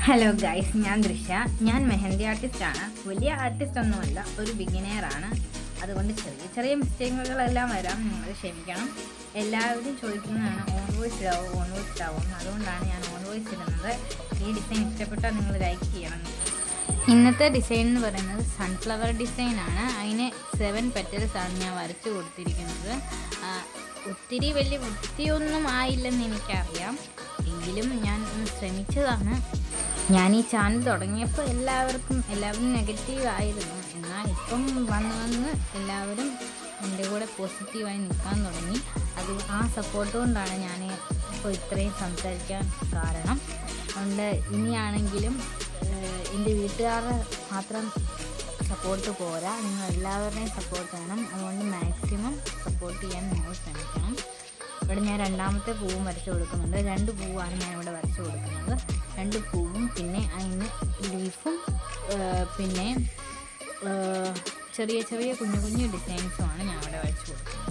Hello guys, ഞാൻ ദൃശ്യ. ഞാൻ മെഹന്തി ആർട്ടിസ്റ്റാണ്. വലിയ ആർട്ടിസ്റ്റ് ഒന്നുമല്ല, ഒരു ബിഗിനെയറാണ്. അതുകൊണ്ട് ചെറിയ ചെറിയ മിസ്റ്റേക്കുകളെല്ലാം വരാം, നിങ്ങൾ ക്ഷമിക്കണം. എല്ലാവരും ചോദിക്കുന്നതാണ് ഓൺ വോയിസ് ഇടാവോ. അതുകൊണ്ടാണ് ഞാൻ ഓൺ വോയിസ് ഇടുന്നത്. ഈ ഡിസൈൻ ഇഷ്ടപ്പെട്ടാൽ നിങ്ങൾ ലൈക്ക് ചെയ്യണം. ഇന്നത്തെ ഡിസൈൻ എന്ന് പറയുന്നത് സൺഫ്ലവർ ഡിസൈനാണ്. അതിന് 7 പെറ്റൽസ് ആണ് ഞാൻ വരച്ചു കൊടുത്തിരിക്കുന്നത്. ഒത്തിരി വലിയ വൃത്തിയൊന്നും ആയില്ലെന്ന് എനിക്കറിയാം, എങ്കിലും ഞാൻ ശ്രമിച്ചതാണ്. ഞാൻ ഈ ചാനൽ തുടങ്ങിയപ്പോൾ എല്ലാവരും നെഗറ്റീവ് ആയിരുന്നു. എന്നാൽ ഇപ്പം വന്ന് എല്ലാവരും എൻ്റെ കൂടെ പോസിറ്റീവായി നിൽക്കാൻ തുടങ്ങി. ആ സപ്പോർട്ട് കൊണ്ടാണ് ഞാൻ ഇപ്പോൾ ഇത്രയും സംസാരിക്കാൻ കാരണം. അതുകൊണ്ട് ഇനിയാണെങ്കിലും എൻ്റെ വീട്ടുകാരുടെ മാത്രം സപ്പോർട്ട് പോരാ, നിങ്ങൾ എല്ലാവരുടെയും സപ്പോർട്ട് വേണം. അതുകൊണ്ട് മാക്സിമം സപ്പോർട്ട് ചെയ്യാൻ നിങ്ങൾ ശ്രമിക്കണം. ഇവിടെ ഞാൻ രണ്ടാമത്തെ പൂവും വരച്ചു കൊടുക്കുന്നുണ്ട്. 2 പൂവാണ് ഞാൻ ഇവിടെ വരച്ചു കൊടുക്കുന്നത്. 2 പൂവും പിന്നെ അതിന് ലീഫും പിന്നെ ചെറിയ ചെറിയ കുഞ്ഞു കുഞ്ഞു ഡിസൈൻസുമാണ് ഞാൻ ഇവിടെ വരച്ചു കൊടുക്കുന്നത്.